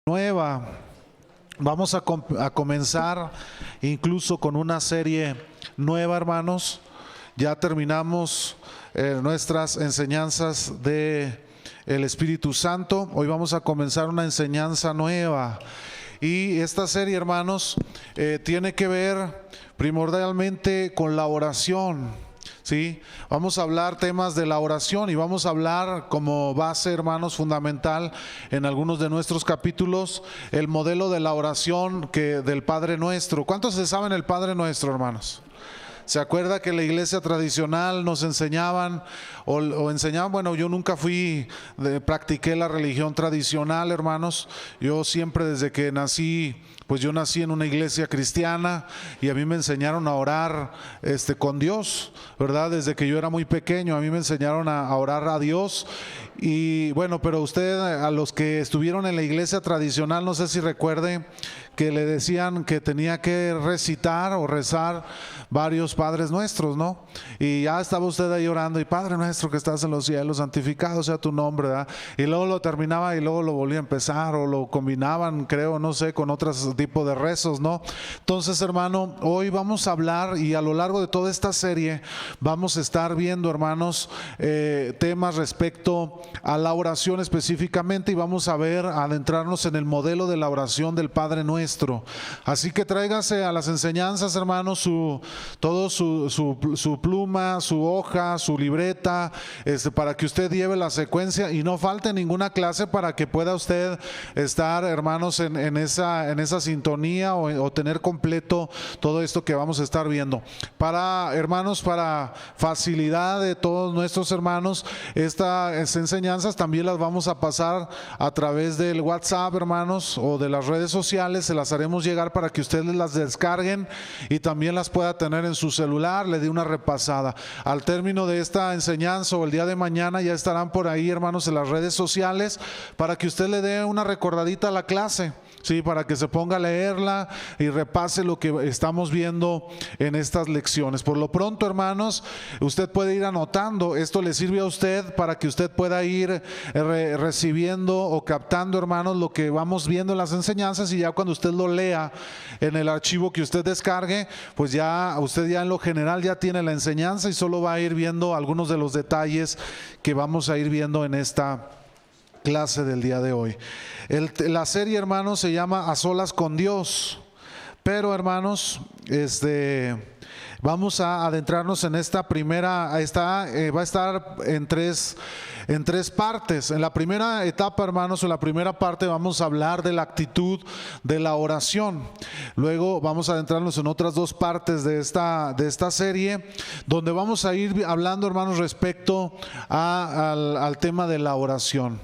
Nueva. Vamos a comenzar incluso con una serie nueva, hermanos. Ya terminamos nuestras enseñanzas de el Espíritu Santo. Hoy vamos a comenzar una enseñanza nueva. Y esta serie, hermanos, tiene que ver primordialmente con la oración. Sí, vamos a hablar temas de la oración y vamos a hablar como base, hermanos, fundamental en algunos de nuestros capítulos, el modelo de la oración del Padre Nuestro. ¿Cuántos se saben el Padre Nuestro, hermanos? ¿Se acuerda que en la iglesia tradicional nos enseñaban o enseñaban? Bueno, yo nunca practiqué la religión tradicional, hermanos. Yo siempre desde que nací, pues yo nací en una iglesia cristiana y a mí me enseñaron a orar con Dios, ¿verdad? Desde que yo era muy pequeño a mí me enseñaron a orar a Dios. Y bueno, pero usted, a los que estuvieron en la iglesia tradicional, no sé si recuerde que le decían que tenía que recitar o rezar varios Padres Nuestros, ¿no? Y ya estaba usted ahí orando y Padre Nuestro que estás en los cielos, santificado sea tu nombre, ¿verdad? Y luego lo terminaba y luego lo volvía a empezar o lo combinaban, creo, no sé, con otros tipos de rezos, ¿no? Entonces, hermano, hoy vamos a hablar y a lo largo de toda esta serie vamos a estar viendo, hermanos, temas respecto a la oración específicamente y vamos a adentrarnos en el modelo de la oración del Padre Nuestro. Así que tráigase a las enseñanzas, hermanos, su pluma, su hoja, su libreta, para que usted lleve la secuencia y no falte ninguna clase para que pueda usted estar, hermanos, en esa sintonía o tener completo todo esto que vamos a estar viendo. Hermanos, para facilidad de todos nuestros hermanos, estas enseñanzas también las vamos a pasar a través del WhatsApp, hermanos, o de las redes sociales. Se las haremos llegar para que ustedes las descarguen y también las pueda tener en su celular, le dé una repasada. Al término de esta enseñanza o el día de mañana ya estarán por ahí, hermanos, en las redes sociales para que usted le dé una recordadita a la clase. Sí, para que se ponga a leerla y repase lo que estamos viendo en estas lecciones. Por lo pronto, hermanos, usted puede ir anotando. Esto le sirve a usted para que usted pueda ir recibiendo o captando, hermanos, lo que vamos viendo en las enseñanzas, y ya cuando usted lo lea en el archivo que usted descargue, pues ya usted ya en lo general ya tiene la enseñanza y solo va a ir viendo algunos de los detalles que vamos a ir viendo en esta clase del día de hoy. La serie, hermanos, se llama A Solas con Dios, pero, hermanos, vamos a adentrarnos en esta primera, va a estar en tres partes. En la primera etapa, hermanos, en la primera parte vamos a hablar de la actitud de la oración. Luego vamos a adentrarnos en otras dos partes de esta serie, donde vamos a ir hablando, hermanos, respecto al tema de la oración.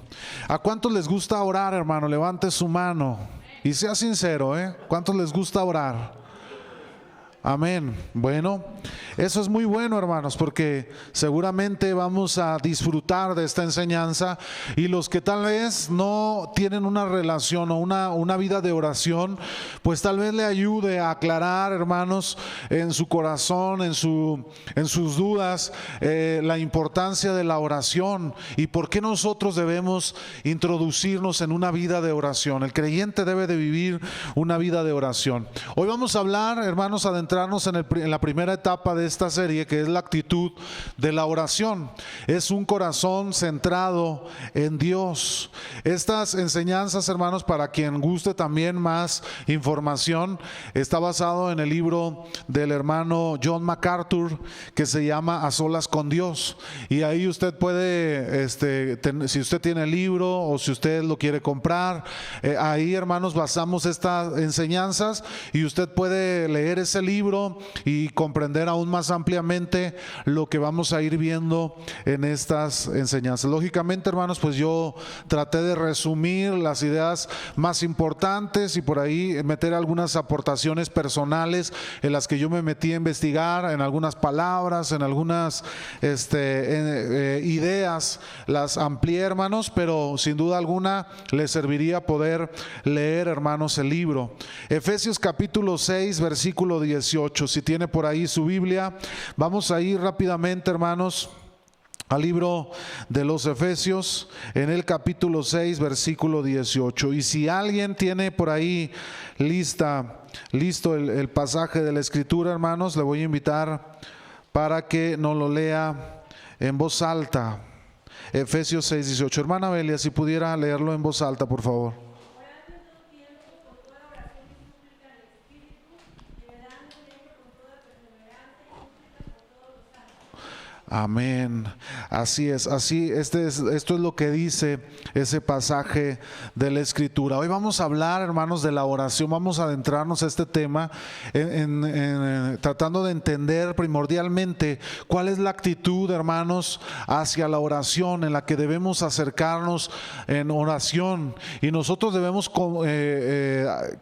¿A cuántos les gusta orar, hermano? Levante su mano y sea sincero, ¿cuántos les gusta orar? Amén. Bueno, eso es muy bueno, hermanos, porque seguramente vamos a disfrutar de esta enseñanza, y los que tal vez no tienen una relación o una vida de oración, pues tal vez le ayude a aclarar, hermanos, en su corazón, en sus dudas, la importancia de la oración y por qué nosotros debemos introducirnos en una vida de oración. El creyente debe de vivir una vida de oración. Hoy vamos a hablar, hermanos, adentrarnos en la primera etapa de esta serie, que es la actitud de la oración. Es un corazón centrado en Dios. Estas enseñanzas, hermanos, para quien guste también más información, está basado en el libro del hermano John MacArthur, que se llama A Solas con Dios, y ahí usted puede, si usted tiene el libro o si usted lo quiere comprar, ahí, hermanos, basamos estas enseñanzas y usted puede leer ese libro y comprender aún más ampliamente lo que vamos a ir viendo en estas enseñanzas. Lógicamente, hermanos, pues yo traté de resumir las ideas más importantes y por ahí meter algunas aportaciones personales en las que yo me metí a investigar, en algunas palabras, en algunas ideas, las amplié, hermanos, pero sin duda alguna les serviría poder leer, hermanos, el libro. Efesios capítulo 6, versículo 18. Si tiene por ahí su Biblia, vamos a ir rápidamente, hermanos, al libro de los Efesios en el capítulo 6, versículo 18. Y si alguien tiene por ahí listo el pasaje de la Escritura, hermanos, le voy a invitar para que nos lo lea en voz alta. Efesios 6, 18. Hermana Belia, si pudiera leerlo en voz alta, por favor. Amén. Así es, esto es lo que dice ese pasaje de la Escritura. Hoy vamos a hablar, hermanos, de la oración. Vamos a adentrarnos a este tema tratando de entender primordialmente cuál es la actitud, hermanos, hacia la oración en la que debemos acercarnos en oración. Y nosotros debemos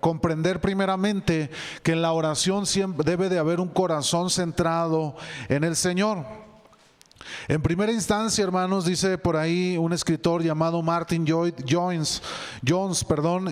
comprender primeramente que en la oración siempre debe de haber un corazón centrado en el Señor. En primera instancia, hermanos, dice por ahí un escritor llamado Martin Jones,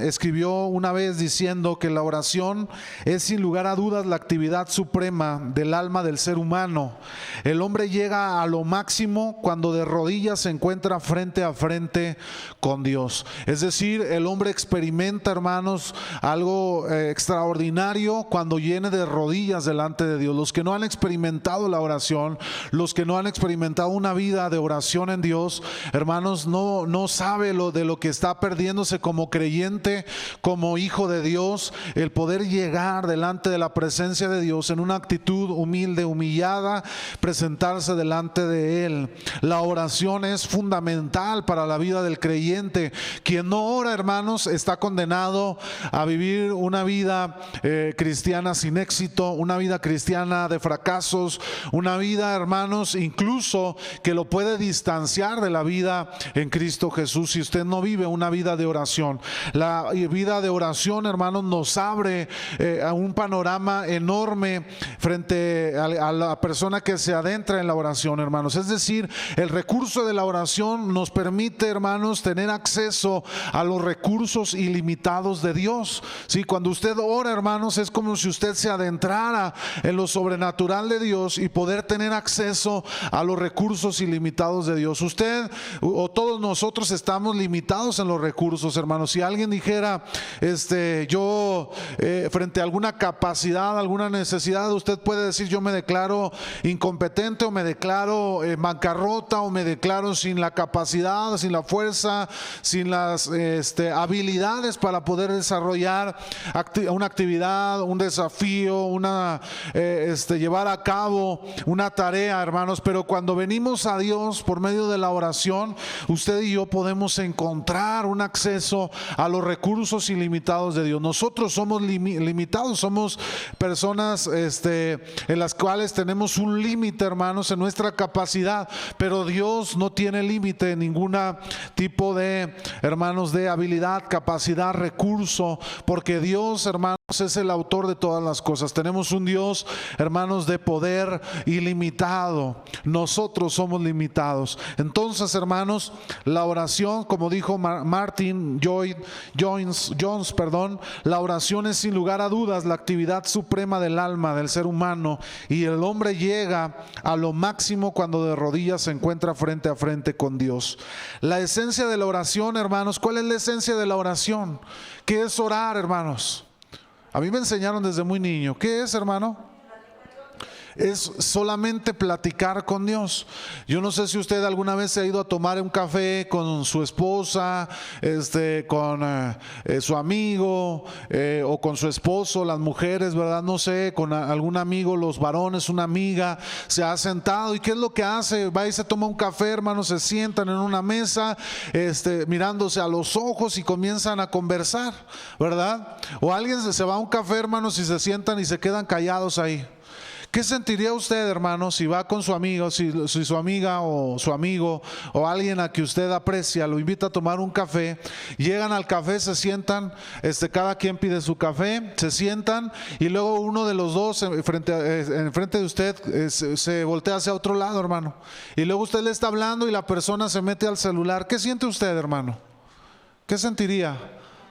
escribió una vez diciendo que la oración es sin lugar a dudas la actividad suprema del alma del ser humano. El hombre llega a lo máximo cuando de rodillas se encuentra frente a frente con Dios. Es decir, el hombre experimenta, hermanos, algo extraordinario cuando viene de rodillas delante de Dios. Los que no han experimentado la oración, los que no han experimentado una vida de oración en Dios, hermanos, no sabe de lo que está perdiéndose como creyente, como hijo de Dios, el poder llegar delante de la presencia de Dios en una actitud humilde, humillada, presentarse delante de Él. La oración es fundamental para la vida del creyente. Quien no ora, hermanos, está condenado a vivir una vida cristiana sin éxito, una vida cristiana de fracasos, una vida, hermanos, incluso que lo puede distanciar de la vida en Cristo Jesús si usted no vive una vida de oración. La vida de oración, hermanos, nos abre a un panorama enorme frente a la persona que se adentra en la oración, hermanos. Es decir, el recurso de la oración nos permite, hermanos, tener acceso a los recursos ilimitados de Dios. Sí, cuando usted ora, hermanos, es como si usted se adentrara en lo sobrenatural de Dios y poder tener acceso a los recursos ilimitados de Dios. Usted o todos nosotros estamos limitados en los recursos, hermanos. Si alguien dijera, yo frente a alguna capacidad, alguna necesidad, usted puede decir, yo me declaro incompetente, o me declaro bancarrota, o me declaro sin la capacidad, sin la fuerza, sin las habilidades para poder desarrollar una actividad, un desafío, llevar a cabo una tarea, hermanos. Pero cuando venimos a Dios por medio de la oración, usted y yo podemos encontrar un acceso a los recursos ilimitados de Dios. Nosotros somos limitados, somos personas en las cuales tenemos un límite, hermanos, en nuestra capacidad, pero Dios no tiene límite en ningún tipo de, hermanos, de habilidad, capacidad, recurso, porque Dios, hermanos, es el autor de todas las cosas. Tenemos un Dios, hermanos, de poder ilimitado. Nosotros somos limitados. Entonces, hermanos, la oración, como dijo Martin Jones, la oración es sin lugar a dudas la actividad suprema del alma del ser humano, y el hombre llega a lo máximo cuando de rodillas se encuentra frente a frente con Dios. La esencia de la oración, hermanos, ¿cuál es la esencia de la oración? ¿Qué es orar, hermanos? A mí me enseñaron desde muy niño. ¿Qué es, hermano? Es solamente platicar con Dios. Yo no sé si usted alguna vez se ha ido a tomar un café con su esposa, con su amigo, o con su esposo, las mujeres, ¿verdad? No sé, con algún amigo, los varones, una amiga, se ha sentado. ¿Y qué es lo que hace? Va y se toma un café, hermanos, se sientan en una mesa, mirándose a los ojos y comienzan a conversar, ¿verdad? O alguien se va a un café, hermanos, y se sientan y se quedan callados ahí. ¿Qué sentiría usted, hermano, si va con su amigo, si su amiga o su amigo o alguien a que usted aprecia lo invita a tomar un café? Llegan al café, se sientan, cada quien pide su café, se sientan, y luego uno de los dos enfrente de usted se voltea hacia otro lado, hermano, y luego usted le está hablando y la persona se mete al celular. ¿Qué siente usted, hermano? ¿Qué sentiría?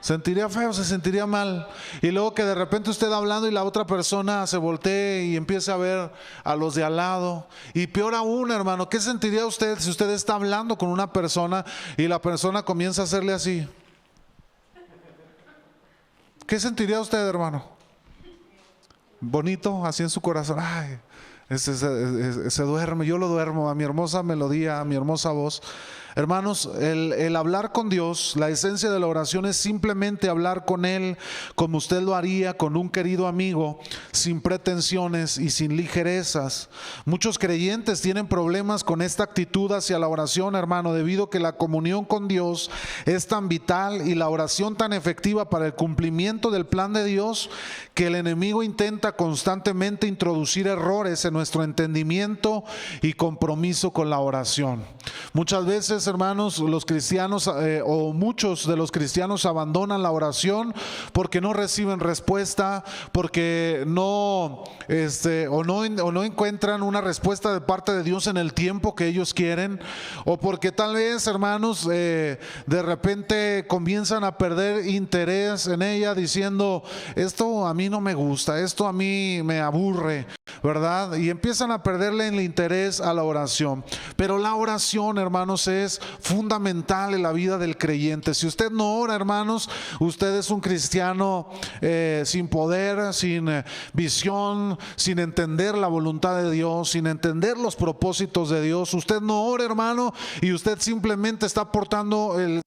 Sentiría feo, se sentiría mal. Y luego que de repente usted hablando y la otra persona se voltee y empiece a ver a los de al lado. Y peor aún, hermano, ¿qué sentiría usted si usted está hablando con una persona y la persona comienza a hacerle así? ¿Qué sentiría usted, hermano? Bonito, así en su corazón. Ay, se duerme, yo lo duermo a mi hermosa melodía, a mi hermosa voz. Hermanos, el hablar con Dios, la esencia de la oración es simplemente hablar con Él como usted lo haría con un querido amigo, sin pretensiones y sin ligerezas. Muchos creyentes tienen problemas con esta actitud hacia la oración, hermano, debido a que la comunión con Dios es tan vital y la oración tan efectiva para el cumplimiento del plan de Dios, que el enemigo intenta constantemente introducir errores en nuestro entendimiento y compromiso con la oración. Muchas veces, hermanos, los cristianos o muchos de los cristianos abandonan la oración porque no reciben respuesta, porque no encuentran una respuesta de parte de Dios en el tiempo que ellos quieren, o porque tal vez, hermanos, de repente comienzan a perder interés en ella, diciendo: esto a mí no me gusta, esto a mí me aburre, ¿verdad? Y empiezan a perderle el interés a la oración. Pero la oración, hermanos, es fundamental en la vida del creyente. Si usted no ora, hermanos, usted es un cristiano sin poder, sin visión, sin entender la voluntad de Dios, sin entender los propósitos de Dios. Usted no ora, hermano, y usted simplemente está portando el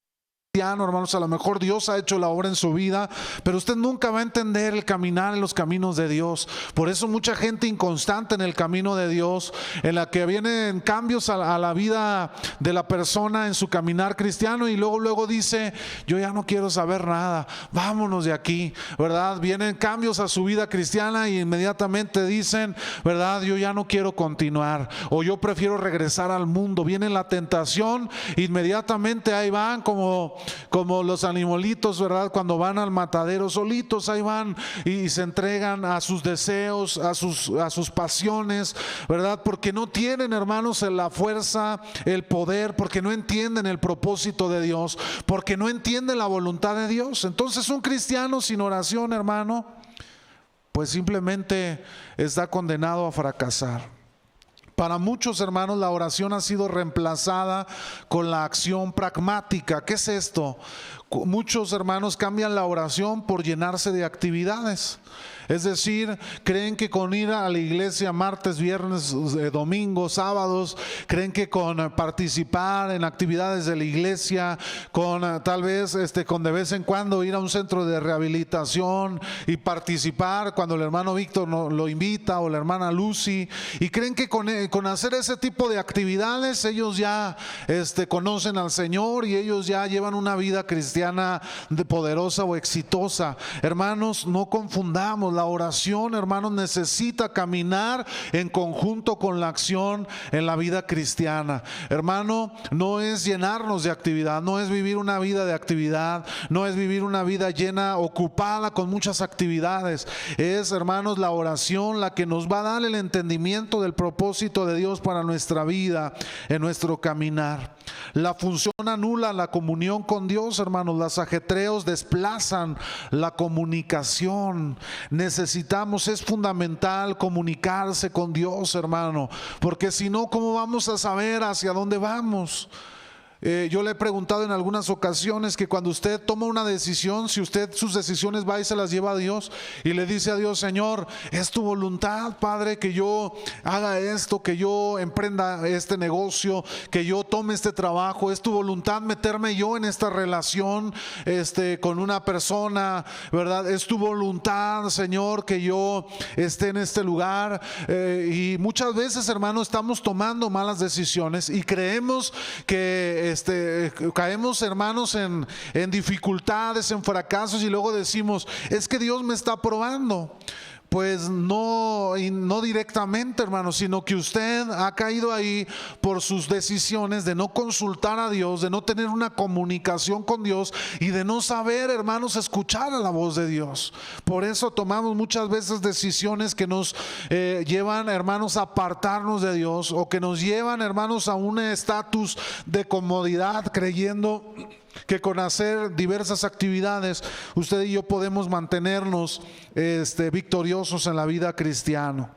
hermanos, a lo mejor Dios ha hecho la obra en su vida, pero usted nunca va a entender el caminar en los caminos de Dios. Por eso mucha gente inconstante en el camino de Dios, en la que vienen cambios a la vida de la persona en su caminar cristiano, y luego dice: yo ya no quiero saber nada, vámonos de aquí, ¿verdad? Vienen cambios a su vida cristiana y inmediatamente dicen: ¿verdad? Yo ya no quiero continuar, o yo prefiero regresar al mundo. Viene la tentación, inmediatamente ahí van como los animalitos, ¿verdad? Cuando van al matadero solitos, ahí van y se entregan a sus deseos, a sus pasiones, ¿verdad? Porque no tienen, hermanos, la fuerza, el poder, porque no entienden el propósito de Dios, porque no entienden la voluntad de Dios. Entonces, un cristiano sin oración, hermano, pues simplemente está condenado a fracasar. Para muchos, hermanos, la oración ha sido reemplazada con la acción pragmática. ¿Qué es esto? Muchos, hermanos, cambian la oración por llenarse de actividades. Es decir, creen que con ir a la iglesia martes, viernes, domingo, sábados, creen que con participar en actividades de la iglesia, con tal vez con de vez en cuando ir a un centro de rehabilitación y participar cuando el hermano Víctor lo invita, o la hermana Lucy, y creen que con hacer ese tipo de actividades ellos ya conocen al Señor y ellos ya llevan una vida cristiana poderosa o exitosa. Hermanos, no confundamos. La oración, hermanos, necesita caminar en conjunto con la acción en la vida cristiana. Hermano, no es llenarnos de actividad, no es vivir una vida de actividad, no es vivir una vida llena, ocupada con muchas actividades. Es, hermanos, la oración la que nos va a dar el entendimiento del propósito de Dios para nuestra vida, en nuestro caminar. La función anula la comunión con Dios, hermanos. Los ajetreos desplazan la comunicación. Necesitamos, es fundamental comunicarse con Dios, hermano, porque si no, ¿cómo vamos a saber hacia dónde vamos? Yo le he preguntado en algunas ocasiones que cuando usted toma una decisión, si usted sus decisiones va y se las lleva a Dios y le dice a Dios: Señor, es tu voluntad, Padre, que yo haga esto, que yo emprenda este negocio, que yo tome este trabajo, es tu voluntad meterme yo en esta relación con una persona, ¿verdad? Es tu voluntad, Señor, que yo esté en este lugar. Y muchas veces, hermanos, estamos tomando malas decisiones y creemos que caemos, hermanos, en dificultades, en fracasos, y luego decimos: es que Dios me está probando. Pues no directamente, hermanos, sino que usted ha caído ahí por sus decisiones de no consultar a Dios, de no tener una comunicación con Dios y de no saber, hermanos, escuchar a la voz de Dios. Por eso tomamos muchas veces decisiones que nos llevan, hermanos, a apartarnos de Dios, o que nos llevan, hermanos, a un estatus de comodidad, creyendo que con hacer diversas actividades usted y yo podemos mantenernos victoriosos en la vida cristiana.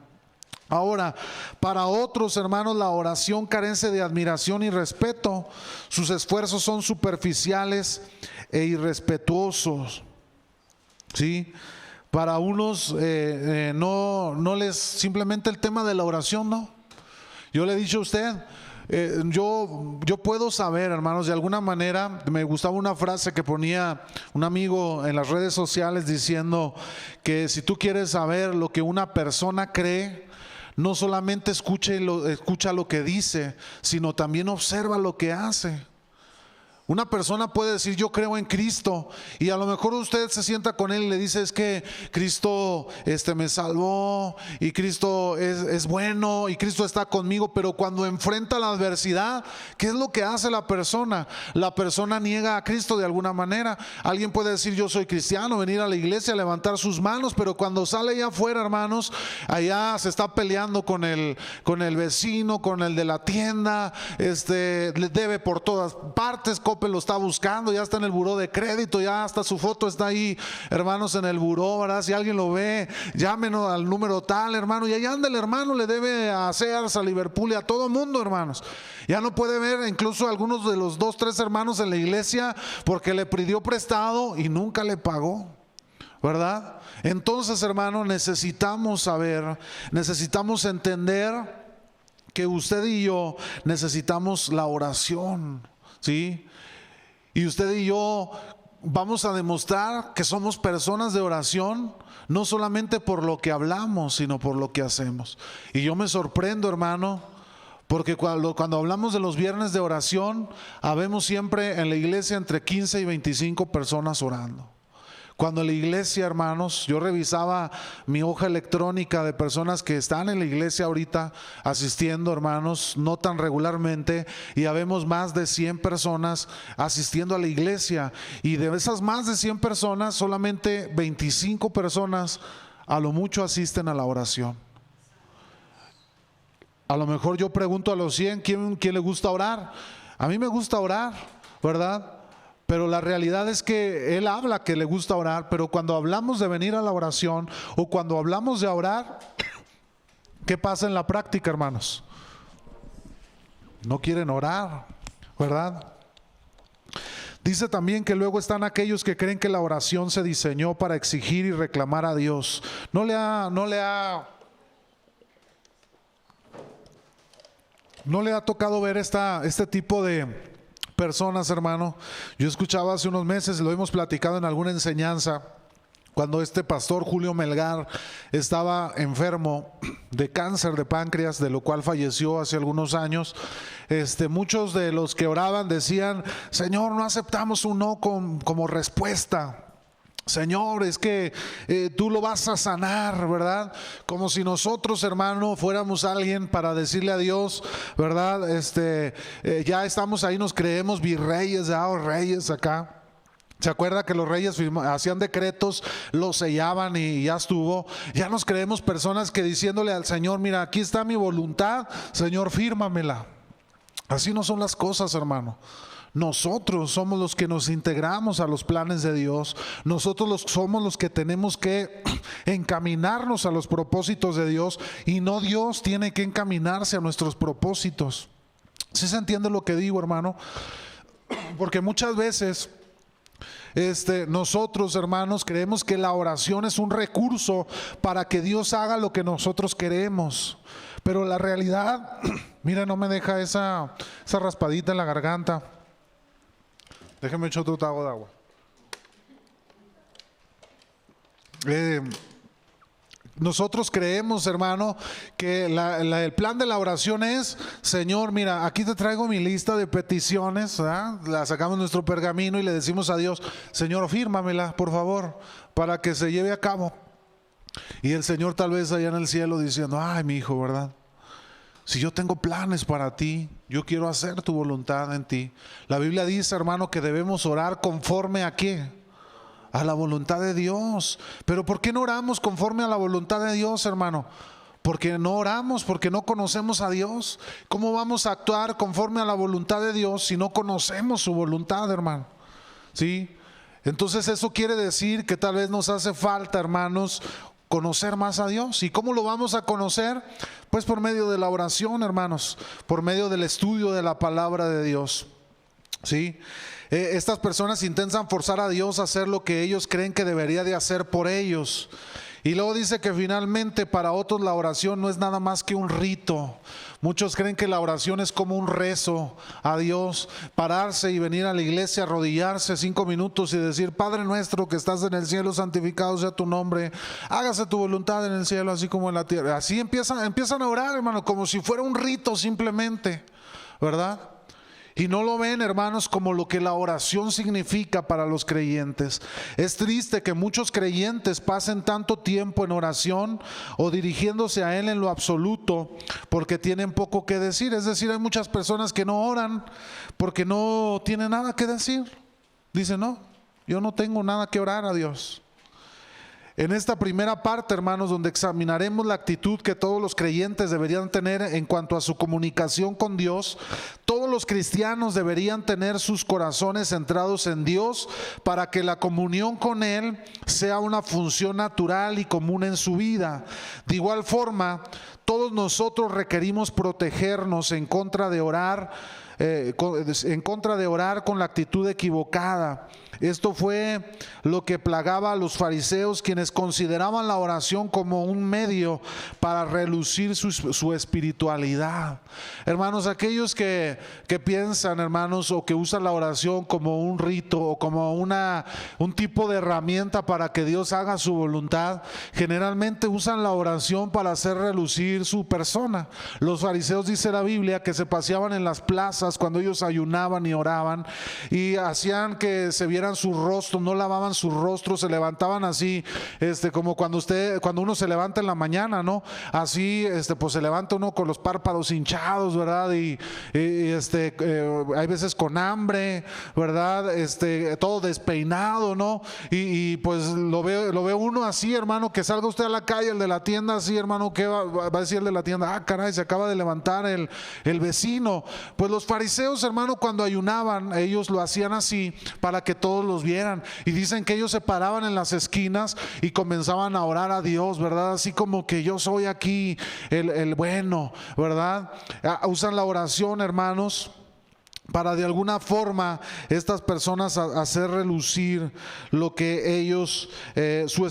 Ahora, para otros hermanos, la oración carece de admiración y respeto. Sus esfuerzos son superficiales e irrespetuosos. ¿Sí? Para unos no les, simplemente el tema de la oración, no. Yo le he dicho a usted, yo puedo saber, hermanos, de alguna manera. Me gustaba una frase que ponía un amigo en las redes sociales diciendo que si tú quieres saber lo que una persona cree, no solamente escucha lo que dice, sino también observa lo que hace. Una persona puede decir yo creo en Cristo, y a lo mejor usted se sienta con él y le dice es que Cristo me salvó y Cristo es bueno y Cristo está conmigo, pero cuando enfrenta la adversidad, ¿qué es lo que hace la persona? La persona niega a Cristo de alguna manera. Alguien puede decir yo soy cristiano, venir a la iglesia, levantar sus manos, pero cuando sale allá afuera, hermanos, allá se está peleando con el vecino, con el de la tienda, le debe por todas partes. Lo está buscando, ya está en el buró de crédito, ya hasta su foto está ahí, hermanos, en el buró, ¿verdad? Si alguien lo ve, llámenos al número tal, hermano, y ahí anda el hermano, le debe a Sears, a Liverpool y a todo mundo, hermanos. Ya no puede ver incluso algunos de los 2, 3 hermanos en la iglesia porque le pidió prestado y nunca le pagó, ¿verdad? Entonces, hermano, necesitamos saber, necesitamos entender que usted y yo necesitamos la oración, ¿sí? Y usted y yo vamos a demostrar que somos personas de oración, no solamente por lo que hablamos, sino por lo que hacemos. Y yo me sorprendo, hermano, porque cuando hablamos de los viernes de oración, habemos siempre en la iglesia entre 15 y 25 personas orando. Cuando en la iglesia, hermanos, yo revisaba mi hoja electrónica de personas que están en la iglesia ahorita asistiendo, hermanos, no tan regularmente, y habemos más de 100 personas asistiendo a la iglesia, y de esas más de 100 personas, solamente 25 personas a lo mucho asisten a la oración. A lo mejor yo pregunto a los 100, ¿quién le gusta orar? A mí me gusta orar, ¿verdad? Pero la realidad es que él habla que le gusta orar, pero cuando hablamos de venir a la oración o cuando hablamos de orar, ¿qué pasa en la práctica, hermanos? No quieren orar, ¿verdad? Dice también que luego están aquellos que creen que la oración se diseñó para exigir y reclamar a Dios. No le ha tocado ver este tipo de personas, hermano. Yo escuchaba hace unos meses, lo hemos platicado en alguna enseñanza, cuando este pastor Julio Melgar estaba enfermo de cáncer de páncreas, de lo cual falleció hace algunos años. Muchos de los que oraban decían: Señor, no aceptamos un no como respuesta. Señor, es que tú lo vas a sanar, ¿verdad? Como si nosotros, hermano, fuéramos alguien para decirle a Dios, ¿verdad? Ya estamos ahí, nos creemos virreyes, reyes acá. ¿Se acuerda que los reyes hacían decretos, los sellaban y ya estuvo? Ya nos creemos personas que diciéndole al Señor: mira, aquí está mi voluntad, Señor, fírmamela. Así no son las cosas, hermano. Nosotros somos los que nos integramos a los planes de Dios. Nosotros somos los que tenemos que encaminarnos a los propósitos de Dios, y no Dios tiene que encaminarse a nuestros propósitos. ¿Sí se entiende lo que digo, hermano? Porque muchas veces nosotros, hermanos, creemos que la oración es un recurso para que Dios haga lo que nosotros queremos. Pero la realidad, mira, no me deja esa raspadita en la garganta. Déjeme echar otro trago de agua. Nosotros creemos, hermano, que el plan de la oración es: Señor, mira, aquí te traigo mi lista de peticiones, ¿verdad? La sacamos nuestro pergamino y le decimos a Dios: Señor, fírmamela, por favor, para que se lleve a cabo. Y el Señor tal vez allá en el cielo diciendo: ay, mi hijo, ¿verdad? Si yo tengo planes para ti, yo quiero hacer tu voluntad en ti. La Biblia dice, hermano, que debemos orar conforme a ¿qué? A la voluntad de Dios. Pero ¿por qué no oramos conforme a la voluntad de Dios, hermano? Porque no oramos, porque no conocemos a Dios. ¿Cómo vamos a actuar conforme a la voluntad de Dios si no conocemos su voluntad, hermano? ¿sí? Entonces eso quiere decir que tal vez nos hace falta, hermanos, conocer más a Dios. ¿Y cómo lo vamos a conocer? Pues por medio de la oración, hermanos, por medio del estudio de la palabra de Dios, ¿sí? Estas personas intentan forzar a Dios a hacer lo que ellos creen que debería de hacer por ellos. Y luego dice que finalmente para otros la oración no es nada más que un rito. Muchos creen que la oración es como un rezo a Dios, pararse y venir a la iglesia, arrodillarse 5 minutos y decir: Padre nuestro que estás en el cielo, santificado sea tu nombre, hágase tu voluntad en el cielo así como en la tierra. Así empiezan a orar, hermano, como si fuera un rito simplemente, ¿verdad? Y no lo ven, hermanos, como lo que la oración significa para los creyentes. Es triste que muchos creyentes pasen tanto tiempo en oración o dirigiéndose a Él en lo absoluto porque tienen poco que decir. Es decir, hay muchas personas que no oran porque no tienen nada que decir. Dicen: no, yo no tengo nada que orar a Dios. En esta primera parte, hermanos, donde examinaremos la actitud que todos los creyentes deberían tener en cuanto a su comunicación con Dios, todos los cristianos deberían tener sus corazones centrados en Dios para que la comunión con Él sea una función natural y común en su vida. De igual forma, todos nosotros requerimos protegernos en contra de orar con la actitud equivocada. Esto fue lo que plagaba a los fariseos, quienes consideraban la oración como un medio para relucir su espiritualidad. Hermanos, aquellos que piensan, hermanos, o que usan la oración como un rito o como un tipo de herramienta para que Dios haga su voluntad, generalmente usan la oración para hacer relucir su persona. Los fariseos, dice la Biblia, que se paseaban en las plazas cuando ellos ayunaban y oraban y hacían que se vieran sus rostros, no lavaban sus rostros, se levantaban así, como cuando uno se levanta en la mañana, ¿no? Así, pues se levanta uno con los párpados hinchados, ¿verdad? Y hay veces con hambre, ¿verdad? Todo despeinado, ¿no? Y pues lo ve uno así, hermano, que salga usted a la calle, el de la tienda así, hermano, ¿qué va a decir el de la tienda? Ah, caray, se acaba de levantar el vecino. Pues los fariseos, hermano, cuando ayunaban, ellos lo hacían así para que todos los vieran, y dicen que ellos se paraban en las esquinas y comenzaban a orar a Dios, ¿verdad? Así como que yo soy aquí el bueno, ¿verdad? Usan la oración, hermanos, para de alguna forma estas personas hacer relucir lo que ellos, su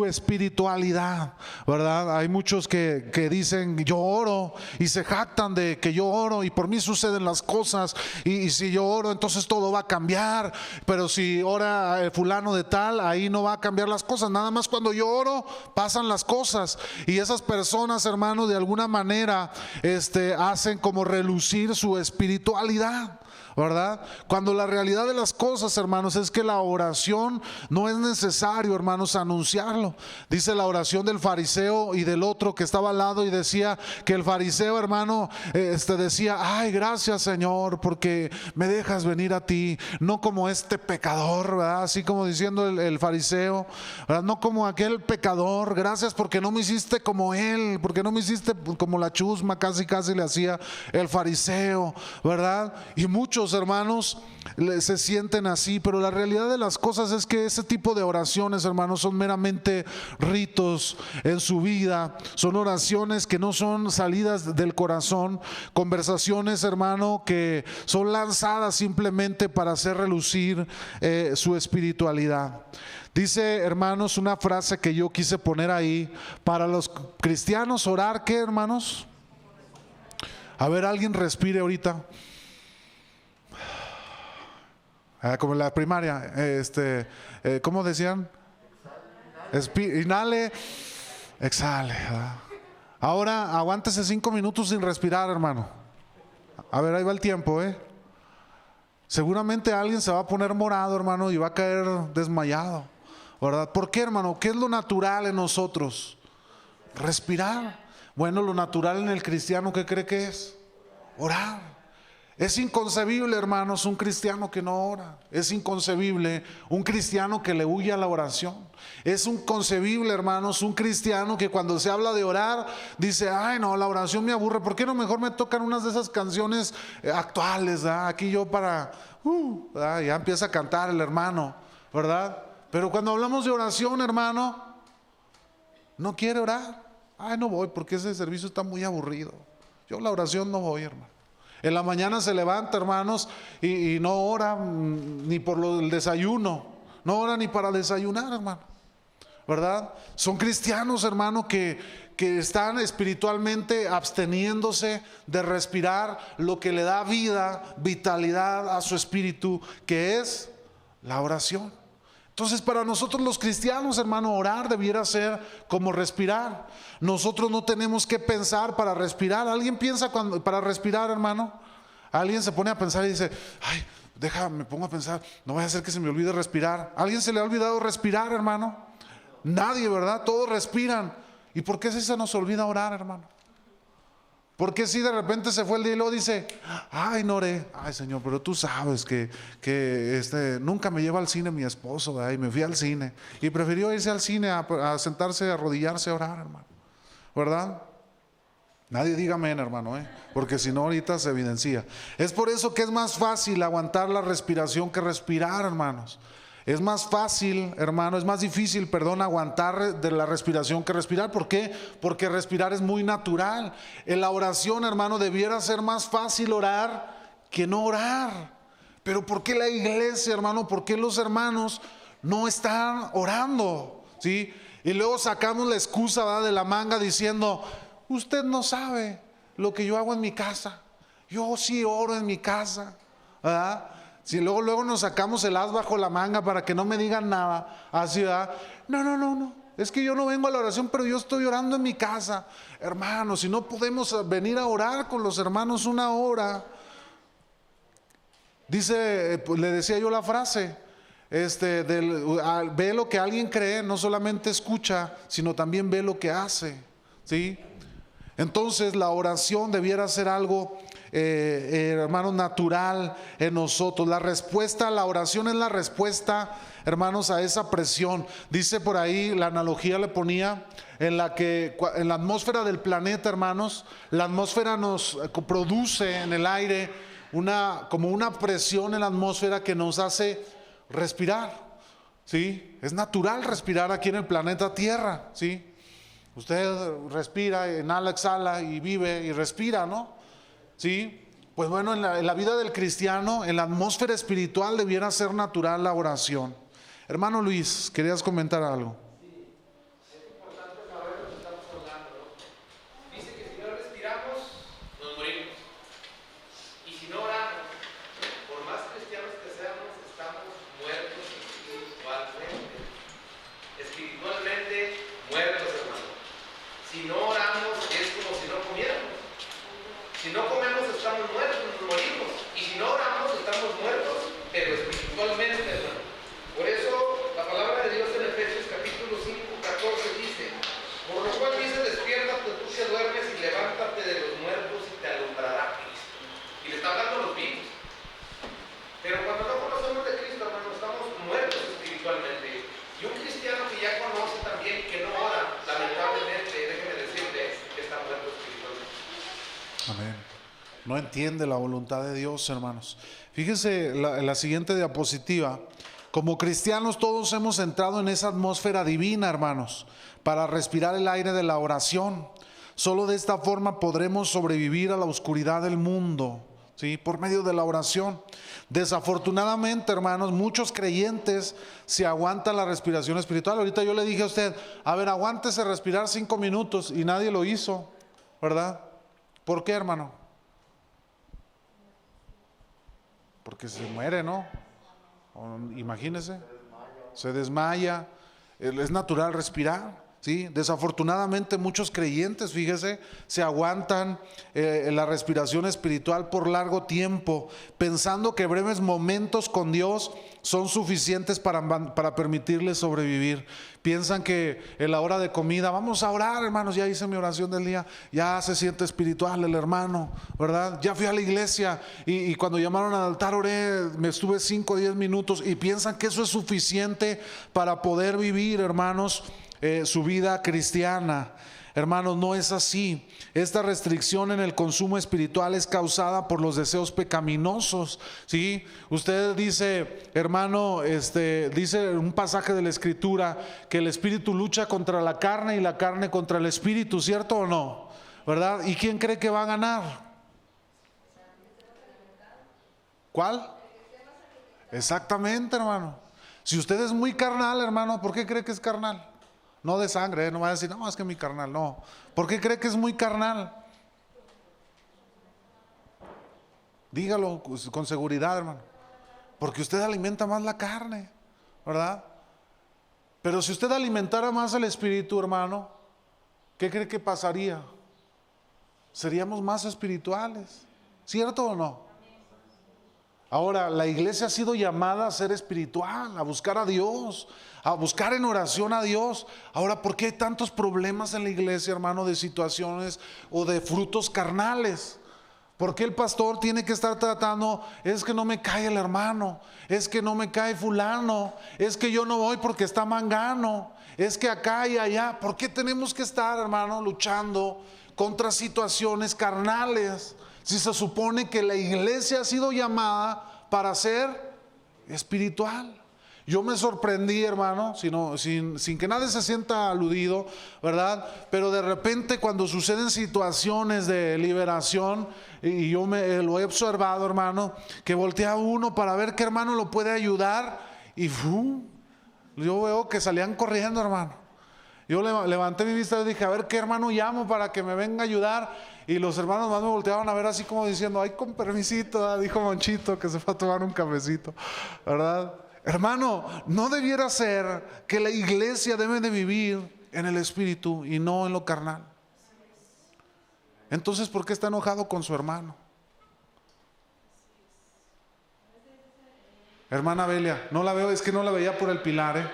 espiritualidad, ¿verdad? Hay muchos que dicen: yo oro, y se jactan de que yo oro y por mí suceden las cosas, y si yo oro entonces todo va a cambiar, pero si ora fulano de tal, ahí no va a cambiar las cosas, nada más cuando yo oro pasan las cosas. Y esas personas, hermanos, de alguna manera hacen como relucir su espiritualidad, ¿verdad? Cuando la realidad de las cosas, hermanos, es que la oración no es necesario, hermanos, anunciarlo. Dice la oración del fariseo y del otro que estaba al lado, y decía que el fariseo, hermano, decía: ay, gracias, Señor, porque me dejas venir a ti, no como este pecador, ¿verdad? Así como diciendo el fariseo, ¿verdad? No como aquel pecador, gracias porque no me hiciste como él, porque no me hiciste como la chusma, casi le hacía el fariseo, ¿verdad? Y muchos, hermanos, se sienten así, pero la realidad de las cosas es que ese tipo de oraciones, hermanos, son meramente ritos en su vida, son oraciones que no son salidas del corazón, conversaciones, hermano, que son lanzadas simplemente para hacer relucir su espiritualidad. Dice, hermanos, una frase que yo quise poner ahí: para los cristianos orar, ¿qué, hermanos? A ver, alguien respire ahorita. Como en la primaria, ¿cómo decían? Inhale, exhale. Ahora aguántese 5 minutos sin respirar, hermano. A ver, ahí va el tiempo, Seguramente alguien se va a poner morado, hermano, y va a caer desmayado, ¿verdad? ¿Por qué, hermano? ¿Qué es lo natural en nosotros? Respirar. Bueno, lo natural en el cristiano, ¿qué cree que es? Orar. Es inconcebible, hermanos, un cristiano que no ora. Es inconcebible un cristiano que le huye a la oración. Es inconcebible, hermanos, un cristiano que cuando se habla de orar dice, ay no, la oración me aburre, ¿por qué no mejor me tocan unas de esas canciones actuales? ¿Verdad? Aquí yo ¿verdad? Ya empieza a cantar el hermano, ¿verdad? Pero cuando hablamos de oración, hermano, no quiere orar. Ay, no voy porque ese servicio está muy aburrido. Yo la oración no voy, hermano. En la mañana se levanta, hermanos, y no ora ni por el desayuno, no ora ni para desayunar, hermano, ¿verdad? Son cristianos, hermano, que están espiritualmente absteniéndose de respirar lo que le da vida, vitalidad a su espíritu, que es la oración. Entonces, para nosotros los cristianos, hermano, orar debiera ser como respirar. Nosotros no tenemos que pensar para respirar. ¿Alguien piensa para respirar, hermano? Alguien se pone a pensar y dice, ay, me pongo a pensar, no vaya a ser que se me olvide respirar. ¿Alguien se le ha olvidado respirar, hermano? Nadie, ¿verdad? Todos respiran. ¿Y por qué si se nos olvida orar, hermano? ¿Por qué si de repente se fue el día y luego dice, ay, no oré? Ay, Señor, pero tú sabes que nunca me lleva al cine mi esposo, ¿verdad? Y me fui al cine y prefirió irse al cine a sentarse, a arrodillarse, a orar, hermano, ¿verdad? Nadie diga amén, hermano, porque si no ahorita se evidencia. Es por eso que es más fácil aguantar la respiración que respirar, hermanos. Es más fácil, hermano, es más difícil, aguantar de la respiración que respirar. ¿Por qué? Porque respirar es muy natural. En la oración, hermano, debiera ser más fácil orar que no orar. Pero ¿por qué la iglesia, hermano? ¿Por qué los hermanos no están orando? ¿Sí? Y luego sacamos la excusa, ¿verdad?, de la manga diciendo, usted no sabe lo que yo hago en mi casa. Yo sí oro en mi casa, ¿verdad? Si luego nos sacamos el as bajo la manga para que no me digan nada, así, ¿verdad? No, es que yo no vengo a la oración, pero yo estoy orando en mi casa. Hermanos, si no podemos venir a orar con los hermanos una hora, dice, pues, le decía yo la frase, ve lo que alguien cree, no solamente escucha, sino también ve lo que hace, ¿sí? Entonces la oración debiera ser algo, hermanos, natural en nosotros. La respuesta a la oración es la respuesta, hermanos, a esa presión. Dice por ahí, la analogía le ponía en la que en la atmósfera del planeta, hermanos, la atmósfera nos produce en el aire como una presión en la atmósfera que nos hace respirar, ¿sí? Es natural respirar aquí en el planeta Tierra, ¿sí? Usted respira, inhala, exhala y vive y respira, ¿no? ¿Sí? Pues bueno, en la vida del cristiano, en la atmósfera espiritual debiera ser natural la oración. Hermano Luis, ¿querías comentar algo? Amén. No entiende la voluntad de Dios, hermanos. Fíjese la siguiente diapositiva. Como cristianos todos hemos entrado en esa atmósfera divina, hermanos, para respirar el aire de la oración. Solo de esta forma podremos sobrevivir a la oscuridad del mundo, ¿sí? Por medio de la oración. Desafortunadamente, hermanos, muchos creyentes se aguantan la respiración espiritual. Ahorita yo le dije a usted, a ver, aguántese respirar 5 minutos y nadie lo hizo, ¿verdad? ¿Por qué, hermano? Porque se muere, ¿no? Imagínese, se desmaya. Es natural respirar, ¿sí? Desafortunadamente muchos creyentes, fíjese, se aguantan la respiración espiritual por largo tiempo, pensando que breves momentos con Dios son suficientes para permitirles sobrevivir. Piensan que en la hora de comida, vamos a orar, hermanos, ya hice mi oración del día, ya se siente espiritual el hermano, ¿verdad? Ya fui a la iglesia y cuando llamaron al altar oré, me estuve 5 o 10 minutos, y piensan que eso es suficiente para poder vivir, hermanos, su vida cristiana. Hermanos, no es así. Esta restricción en el consumo espiritual es causada por los deseos pecaminosos, ¿sí? Usted dice, hermano, dice un pasaje de la Escritura que el espíritu lucha contra la carne y la carne contra el espíritu, ¿cierto o no? ¿Verdad? ¿Y quién cree que va a ganar? ¿Cuál? Exactamente, hermano. Si usted es muy carnal, hermano, ¿por qué cree que es carnal? No de sangre, no va a decir, no, es que mi carnal, no. ¿Por qué cree que es muy carnal? Dígalo con seguridad, hermano. Porque usted alimenta más la carne, ¿verdad? Pero si usted alimentara más el espíritu, hermano, ¿qué cree que pasaría? Seríamos más espirituales, ¿cierto o no? Ahora, la iglesia ha sido llamada a ser espiritual, a buscar a Dios, a buscar en oración a Dios. Ahora, ¿por qué hay tantos problemas en la iglesia, hermano, de situaciones o de frutos carnales? ¿Por qué el pastor tiene que estar tratando? Es que no me cae el hermano, es que no me cae fulano, es que yo no voy porque está mangano, es que acá y allá. ¿Por qué tenemos que estar, hermano, luchando contra situaciones carnales? Si se supone que la iglesia ha sido llamada para ser espiritual. Yo me sorprendí, hermano, sin que nadie se sienta aludido, ¿verdad? Pero de repente cuando suceden situaciones de liberación, y yo lo he observado, hermano, que voltea uno para ver qué hermano lo puede ayudar, y yo veo que salían corriendo, hermano. Yo levanté mi vista y dije, a ver qué hermano llamo para que me venga a ayudar. Y los hermanos más me volteaban a ver así como diciendo, ay, con permisito, ¿verdad? Dijo Monchito que se fue a tomar un cafecito, ¿verdad? Hermano, no debiera ser que la iglesia debe de vivir en el espíritu y no en lo carnal. Entonces, ¿por qué está enojado con su hermano? Hermana Belia, no la veo, es que no la veía por el pilar,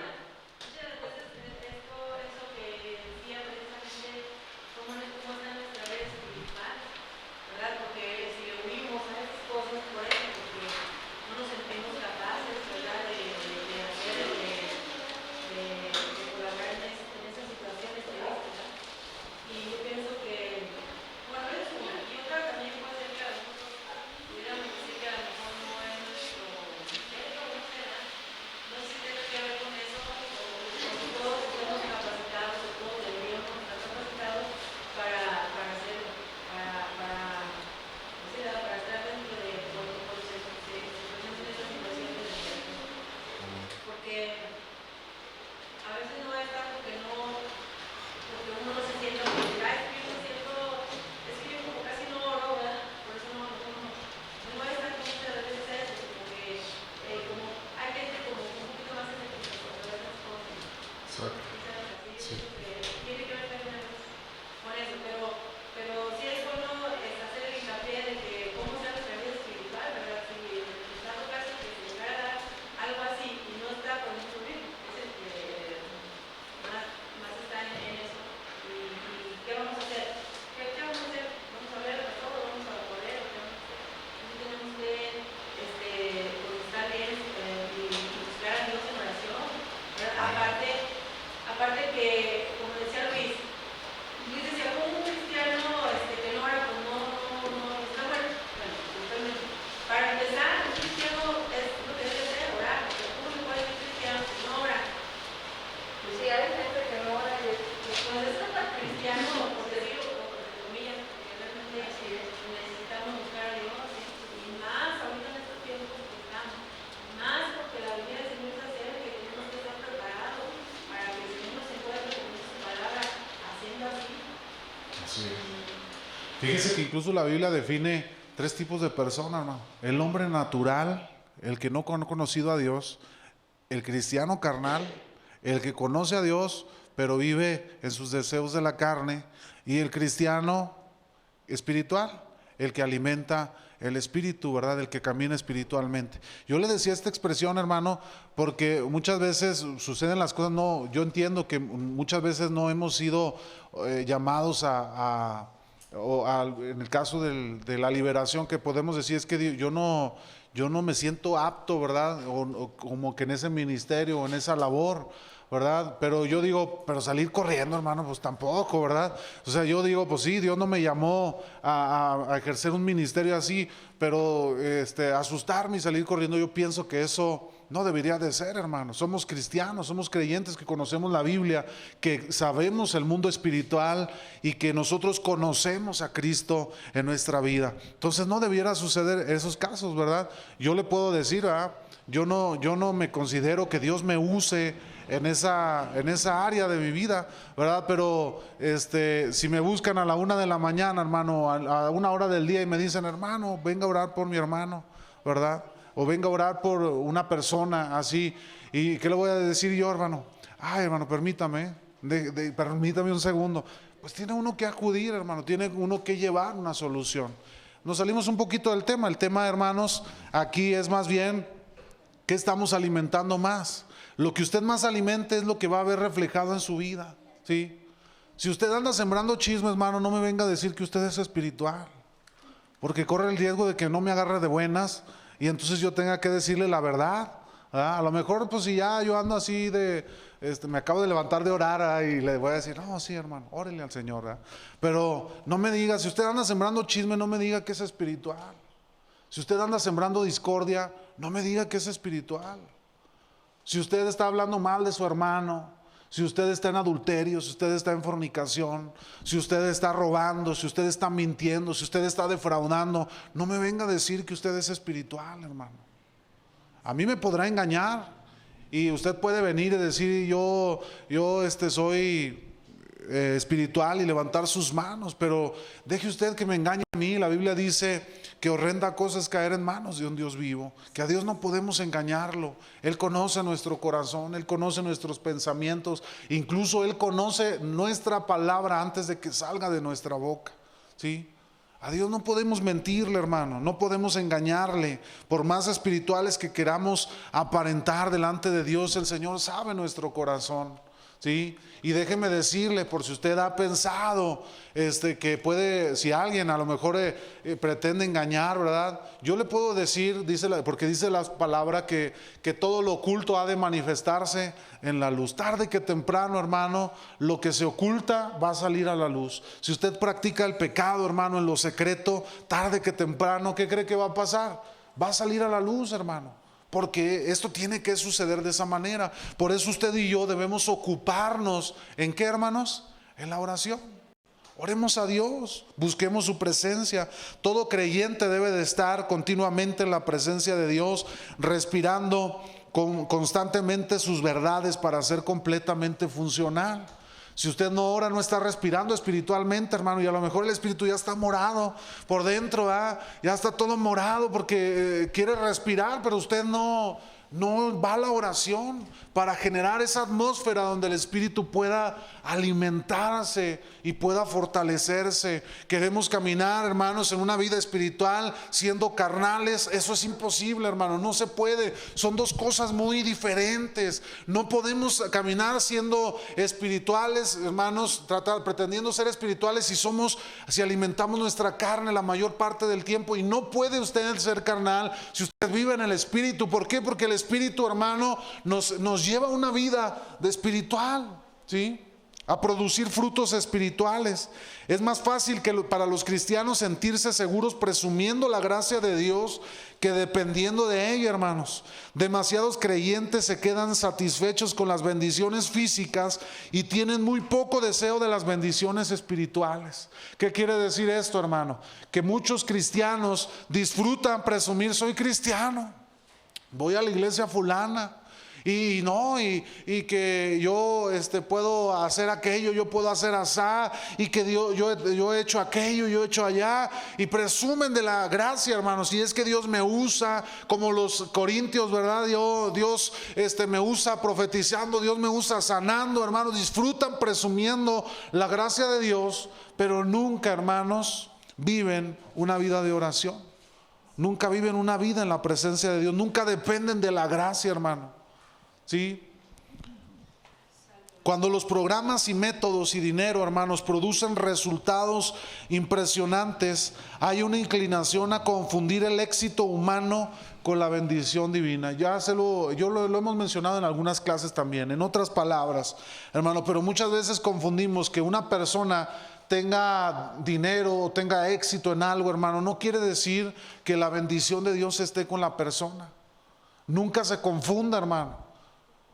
Fíjese que incluso la Biblia define 3 tipos de personas, hermano. El hombre natural, el que no ha conocido a Dios, el cristiano carnal, el que conoce a Dios pero vive en sus deseos de la carne, y el cristiano espiritual, el que alimenta el espíritu, ¿verdad? El que camina espiritualmente. Yo le decía esta expresión, hermano, porque muchas veces suceden las cosas, no, yo entiendo que muchas veces no hemos sido llamados en el caso de la liberación, que podemos decir es que yo no me siento apto, ¿verdad? O como que en ese ministerio, en esa labor, ¿verdad? Pero yo digo, pero salir corriendo, hermano, pues tampoco, ¿verdad? O sea, yo digo, pues sí, Dios no me llamó a ejercer un ministerio así, pero asustarme y salir corriendo, yo pienso que eso no debería de ser, hermano. Somos cristianos, somos creyentes que conocemos la Biblia, que sabemos el mundo espiritual y que nosotros conocemos a Cristo en nuestra vida. Entonces no debiera suceder esos casos, ¿verdad? Yo le puedo decir, ¿verdad? Yo no me considero que Dios me use en esa área de mi vida, ¿verdad? Pero si me buscan a la 1 de la mañana, hermano, a una hora del día y me dicen, hermano, venga a orar por mi hermano, ¿verdad? O venga a orar por una persona así, ¿y qué le voy a decir yo, hermano? Ay, hermano, permítame un segundo. Pues tiene uno que acudir, hermano, tiene uno que llevar una solución. Nos salimos un poquito del tema. El tema, hermanos, aquí es más bien ¿qué estamos alimentando más? Lo que usted más alimente es lo que va a ver reflejado en su vida, ¿sí? Si usted anda sembrando chisme, hermano, no me venga a decir que usted es espiritual, porque corre el riesgo de que no me agarre de buenas y entonces yo tenga que decirle la verdad, ¿verdad? A lo mejor, pues si ya yo ando así me acabo de levantar de orar, ¿verdad? Y le voy a decir, no, sí, hermano, órele al Señor, ¿verdad? Pero no me diga, si usted anda sembrando chisme, no me diga que es espiritual. Si usted anda sembrando discordia, no me diga que es espiritual. Si usted está hablando mal de su hermano, si usted está en adulterio, si usted está en fornicación, si usted está robando, si usted está mintiendo, si usted está defraudando, no me venga a decir que usted es espiritual, hermano. A mí me podrá engañar y usted puede venir y decir yo soy espiritual y levantar sus manos, pero deje usted que me engañe a mí. La Biblia dice que horrenda cosa es caer en manos de un Dios vivo, que a Dios no podemos engañarlo. Él conoce nuestro corazón, Él conoce nuestros pensamientos, incluso Él conoce nuestra palabra antes de que salga de nuestra boca, ¿sí? A Dios no podemos mentirle, hermano, no podemos engañarle. Por más espirituales que queramos aparentar delante de Dios, el Señor sabe nuestro corazón, ¿sí? Y déjeme decirle, por si usted ha pensado que puede, si alguien a lo mejor pretende engañar, ¿verdad? Yo le puedo decir, porque dice la palabra que todo lo oculto ha de manifestarse en la luz. Tarde que temprano, hermano, lo que se oculta va a salir a la luz. Si usted practica el pecado, hermano, en lo secreto, tarde que temprano, ¿qué cree que va a pasar? Va a salir a la luz, hermano. Porque esto tiene que suceder de esa manera. Por eso usted y yo debemos ocuparnos, ¿en qué, hermanos? En la oración. Oremos a Dios, busquemos su presencia. Todo creyente debe de estar continuamente en la presencia de Dios, respirando constantemente sus verdades para ser completamente funcional. Si usted no ora, no está respirando espiritualmente, hermano, y a lo mejor el espíritu ya está morado por dentro, ¿verdad? Ya está todo morado porque quiere respirar, pero usted no va a la oración para generar esa atmósfera donde el espíritu pueda alimentarse y pueda fortalecerse. Queremos caminar, hermanos, en una vida espiritual siendo carnales. Eso es imposible, hermano, no se puede. Son dos cosas muy diferentes. No podemos caminar siendo espirituales, hermanos, pretendiendo ser espirituales si alimentamos nuestra carne la mayor parte del tiempo. Y no puede usted ser carnal si usted vive en el espíritu. ¿Por qué? Porque el espíritu, hermano, nos lleva una vida de espiritual, ¿sí? A producir frutos espirituales. Es más fácil para los cristianos sentirse seguros presumiendo la gracia de Dios que dependiendo de ella, hermanos. Demasiados creyentes se quedan satisfechos con las bendiciones físicas y tienen muy poco deseo de las bendiciones espirituales. ¿Qué quiere decir esto, hermano? Que muchos cristianos disfrutan presumir: soy cristiano, voy a la iglesia fulana, y que yo puedo hacer aquello, yo puedo hacer asá, y que yo he hecho aquello, yo he hecho allá, y presumen de la gracia, hermanos. Y es que Dios me usa, como los corintios, ¿verdad? Dios me usa profetizando, Dios me usa sanando, hermanos. Disfrutan presumiendo la gracia de Dios, pero nunca, hermanos, viven una vida de oración. nunca viven una vida en la presencia de Dios, nunca dependen de la gracia, hermano. ¿Sí? Cuando los programas y métodos y dinero, hermanos, producen resultados impresionantes, hay una inclinación a confundir el éxito humano con la bendición divina. Lo hemos mencionado en algunas clases también, en otras palabras, hermano, pero muchas veces confundimos que una persona tenga dinero o tenga éxito en algo, hermano, no quiere decir que la bendición de Dios esté con la persona. Nunca se confunda, hermano.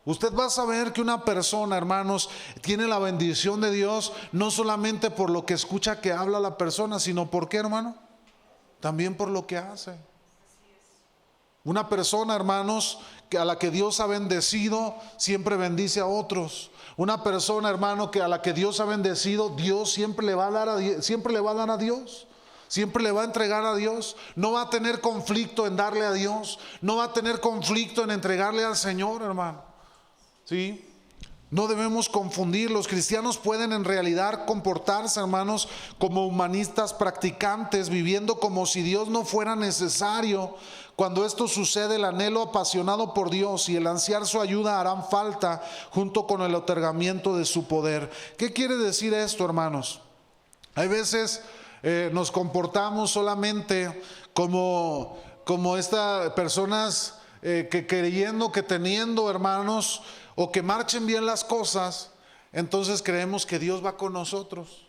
Usted va a saber que una persona, hermanos, tiene la bendición de Dios no solamente por lo que escucha que habla la persona, sino por qué, hermano, también por lo que hace. Una persona, hermanos, a la que Dios ha bendecido, siempre bendice a otros. Una persona, hermano, que a la que Dios ha bendecido, Dios siempre le va a dar a Dios, siempre le va a dar a Dios. Siempre le va a entregar a Dios. No va a tener conflicto en darle a Dios. No va a tener conflicto en entregarle al Señor, hermano. ¿Sí? No debemos confundir. Los cristianos pueden en realidad comportarse, hermanos, como humanistas practicantes, viviendo como si Dios no fuera necesario. Cuando esto sucede, el anhelo apasionado por Dios y el ansiar su ayuda harán falta junto con el otorgamiento de su poder. ¿Qué quiere decir esto, hermanos? Hay veces nos comportamos solamente como estas personas que creyendo que teniendo, hermanos, o que marchen bien las cosas, entonces creemos que Dios va con nosotros.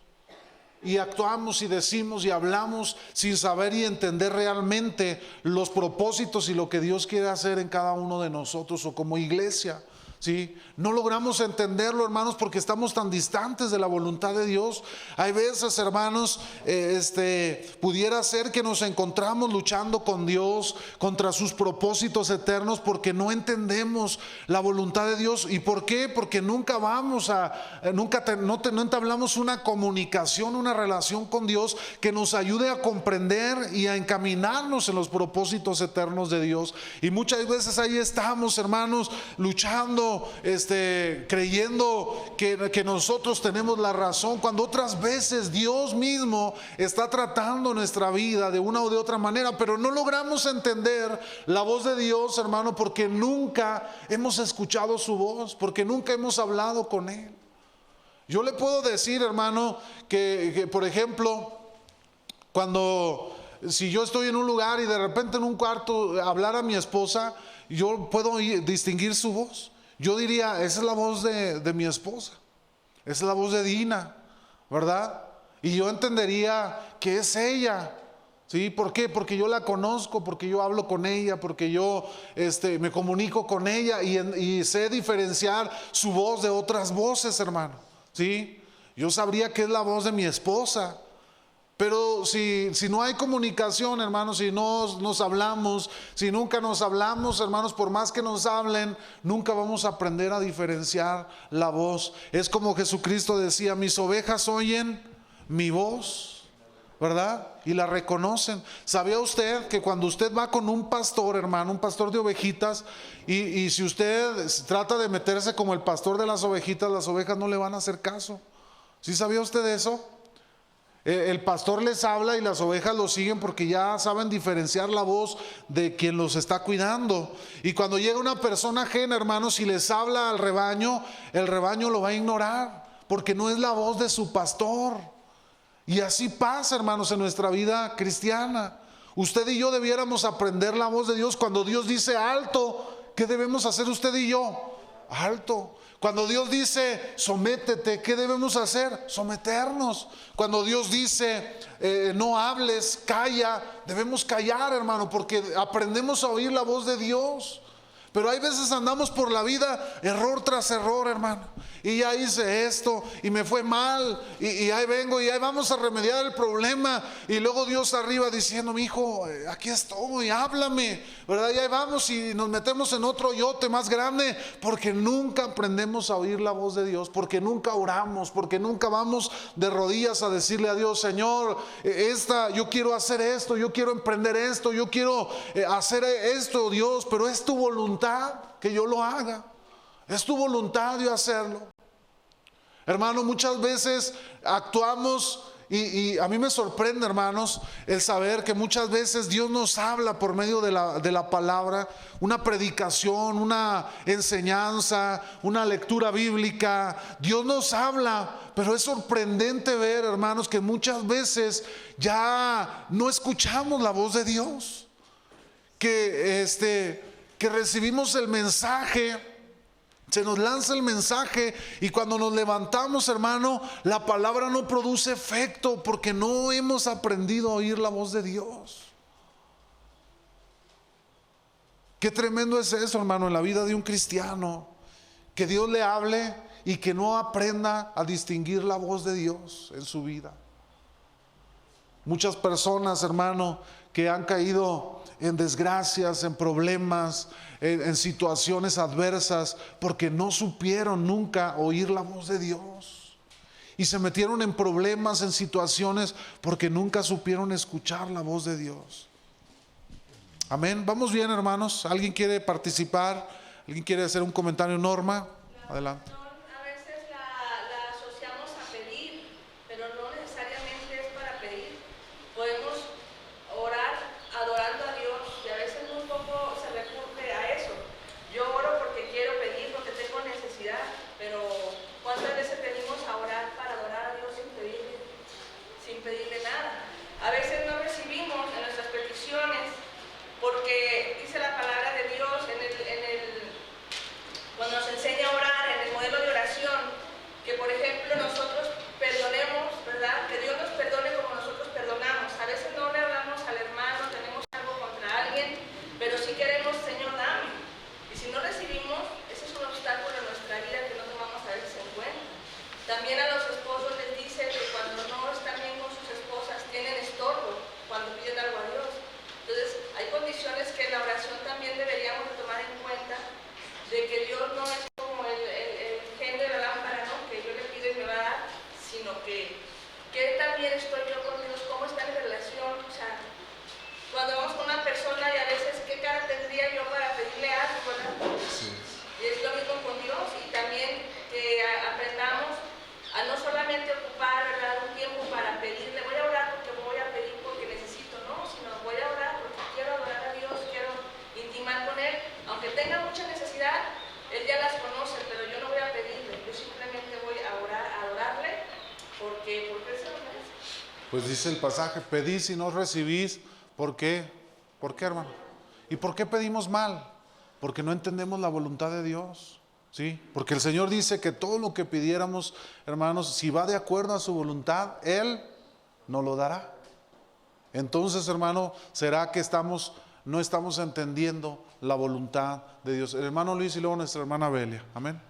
Y actuamos y decimos y hablamos sin saber y entender realmente los propósitos y lo que Dios quiere hacer en cada uno de nosotros o como iglesia. ¿Sí? No logramos entenderlo, hermanos, porque estamos tan distantes de la voluntad de Dios. Hay veces, hermanos, pudiera ser que nos encontramos luchando con Dios contra sus propósitos eternos porque no entendemos la voluntad de Dios. ¿Y por qué? Porque nunca no entablamos una comunicación, una relación con Dios que nos ayude a comprender y a encaminarnos en los propósitos eternos de Dios. Y muchas veces ahí estamos, hermanos, luchando, creyendo que nosotros tenemos la razón, cuando otras veces Dios mismo está tratando nuestra vida de una o de otra manera, pero no logramos entender la voz de Dios, hermano, porque nunca hemos escuchado su voz, porque nunca hemos hablado con Él. Yo le puedo decir, hermano, que por ejemplo, si yo estoy en un lugar y de repente en un cuarto hablar a mi esposa, yo puedo distinguir su voz. Yo diría, esa es la voz de mi esposa, esa es la voz de Dina, ¿verdad? Y yo entendería que es ella. ¿Sí? ¿Por qué? Porque yo la conozco, porque yo hablo con ella, porque yo me comunico con ella y sé diferenciar su voz de otras voces, hermano. ¿Sí? Yo sabría que es la voz de mi esposa. Pero si no hay comunicación, hermanos, si no nos hablamos, si nunca nos hablamos, hermanos, por más que nos hablen, nunca vamos a aprender a diferenciar la voz. Es como Jesucristo decía, mis ovejas oyen mi voz, ¿verdad? Y la reconocen. ¿Sabía usted que cuando usted va con un pastor, hermano, un pastor de ovejitas, y si usted trata de meterse como el pastor de las ovejitas, las ovejas no le van a hacer caso? ¿Sí sabía usted eso? El pastor les habla y las ovejas lo siguen porque ya saben diferenciar la voz de quien los está cuidando. Y cuando llega una persona ajena, hermanos, y les habla al rebaño, el rebaño lo va a ignorar porque no es la voz de su pastor. Y así pasa, hermanos, en nuestra vida cristiana. Usted y yo debiéramos aprender la voz de Dios. Cuando Dios dice alto, ¿qué debemos hacer usted y yo? Alto. Cuando Dios dice sométete, ¿qué debemos hacer? Someternos. Cuando Dios dice no hables, calla, debemos callar, hermano, porque aprendemos a oír la voz de Dios. Pero hay veces andamos por la vida error tras error, hermano. Y ya hice esto y me fue mal y ahí vengo y ahí vamos a remediar el problema. Y luego Dios arriba diciendo, mi hijo, aquí estoy, háblame, ¿verdad? Y ahí vamos y nos metemos en otro yote más grande porque nunca aprendemos a oír la voz de Dios, porque nunca oramos, porque nunca vamos de rodillas a decirle a Dios, Señor, yo quiero hacer esto, yo quiero emprender esto, yo quiero hacer esto, Dios, pero es tu voluntad que yo lo haga, es tu voluntad de hacerlo. Hermano, muchas veces actuamos y a mí me sorprende, hermanos, el saber que muchas veces Dios nos habla por medio de la palabra, una predicación, una enseñanza, una lectura bíblica. Dios nos habla, pero es sorprendente ver, hermanos, que muchas veces ya no escuchamos la voz de Dios, que recibimos el mensaje. Se nos lanza el mensaje y cuando nos levantamos, hermano, la palabra no produce efecto porque no hemos aprendido a oír la voz de Dios. Qué tremendo es eso, hermano, en la vida de un cristiano, que Dios le hable y que no aprenda a distinguir la voz de Dios en su vida. Muchas personas, hermano, que han caído en desgracias, en problemas, en situaciones adversas, porque no supieron nunca oír la voz de Dios. Y se metieron en problemas, en situaciones, porque nunca supieron escuchar la voz de Dios. Amén. Vamos bien, hermanos. ¿Alguien quiere participar? ¿Alguien quiere hacer un comentario? Norma, adelante. A veces la asociamos a pedir, pero no necesariamente es para pedir. Podemos orar adorando a Dios y a veces muy poco se recurre a eso. Yo oro porque quiero pedir, porque tengo necesidad, pero ¿cuántas veces venimos a orar para adorar a Dios sin pedirle nada? A veces no recibimos en nuestras peticiones porque dice la palabra de Dios cuando nos enseña a orar en el modelo de oración, que por ejemplo nosotros perdonemos, ¿verdad? Que Dios nos perdone como nosotros perdonamos. A veces no le hablamos al hermano, tenemos algo contra alguien, pero si queremos, Señor, dame. Y si no recibimos, ese es un obstáculo en nuestra vida que no tomamos a veces en cuenta. También a los esposos les dice que cuando no están bien con sus esposas, tienen estorbo cuando piden algo a Dios. Entonces, hay condiciones que en la oración también deberíamos de tomar en cuenta, de que Dios no es como el genio de la lámpara, ¿no? Que yo le pido y me va a dar, sino que también estoy yo con Dios, cómo está mi relación. O sea, cuando vamos con una persona y a veces qué cara tendría yo para pedirle algo, ¿verdad? Sí. Y es lo mismo con Dios, y también que aprendamos a no solamente ocupar, ¿verdad?, un tiempo para pedirle, voy a orar porque voy a pedir porque necesito, no, sino voy a orar porque quiero adorar a Dios, quiero intimar con Él, aunque tenga mucha necesidad, Él ya las conoce, pero yo no voy a pedirle, yo simplemente voy a orar, a adorarle, porque Él se lo merece. Pues dice el pasaje, pedís y no recibís. ¿Por qué? ¿Por qué, hermano? ¿Y por qué pedimos mal? Porque no entendemos la voluntad de Dios. ¿Sí? Porque el Señor dice que todo lo que pidiéramos, hermanos, si va de acuerdo a su voluntad, Él nos lo dará. Entonces, hermano, ¿será que no estamos entendiendo la voluntad de Dios? El hermano Luis y luego nuestra hermana Belia. Amén.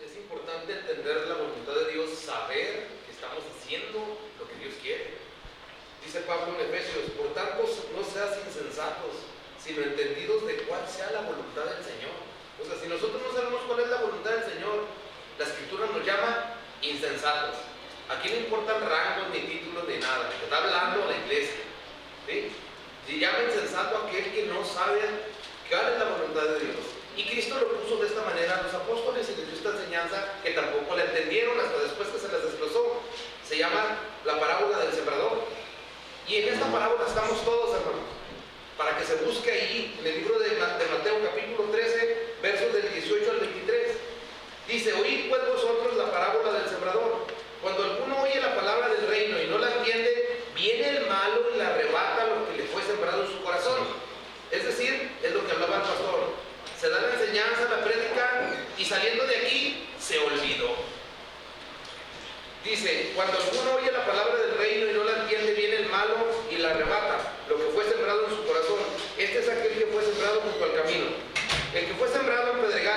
Es importante entender la voluntad de Dios, saber que estamos haciendo lo que Dios quiere. Dice Pablo en Efesios, por tanto, no seas insensatos, sino entendidos de cuál sea la voluntad del Señor. O sea, si nosotros no sabemos cuál es la voluntad del Señor, la Escritura nos llama insensatos. Aquí no importan rangos, ni títulos, ni nada. Está hablando a la iglesia. ¿Sí? Y llama insensato a aquel que no sabe cuál es la voluntad de Dios. Y Cristo lo puso de esta manera a los apóstoles y les dio esta enseñanza que tampoco la entendieron hasta después que se les desglosó. Se llama la parábola del sembrador. Y en esta parábola estamos todos, hermanos. Para que se busque ahí en el libro de Mateo capítulo 13, versos del 18 al 23. Dice, oíd pues vosotros la parábola del sembrador. Cuando alguno oye la palabra del reino y no la entiende, viene el malo y le arrebata lo que le fue sembrado en su corazón. Es decir, es lo que hablaba el pastor. Se da la enseñanza, la prédica, y saliendo de aquí, se olvidó. Dice, cuando alguno oye la palabra del reino y no la entiende, viene el malo y la arrebata lo que fue sembrado en su corazón. Este es aquel que fue sembrado junto al camino. El que fue sembrado en pedregal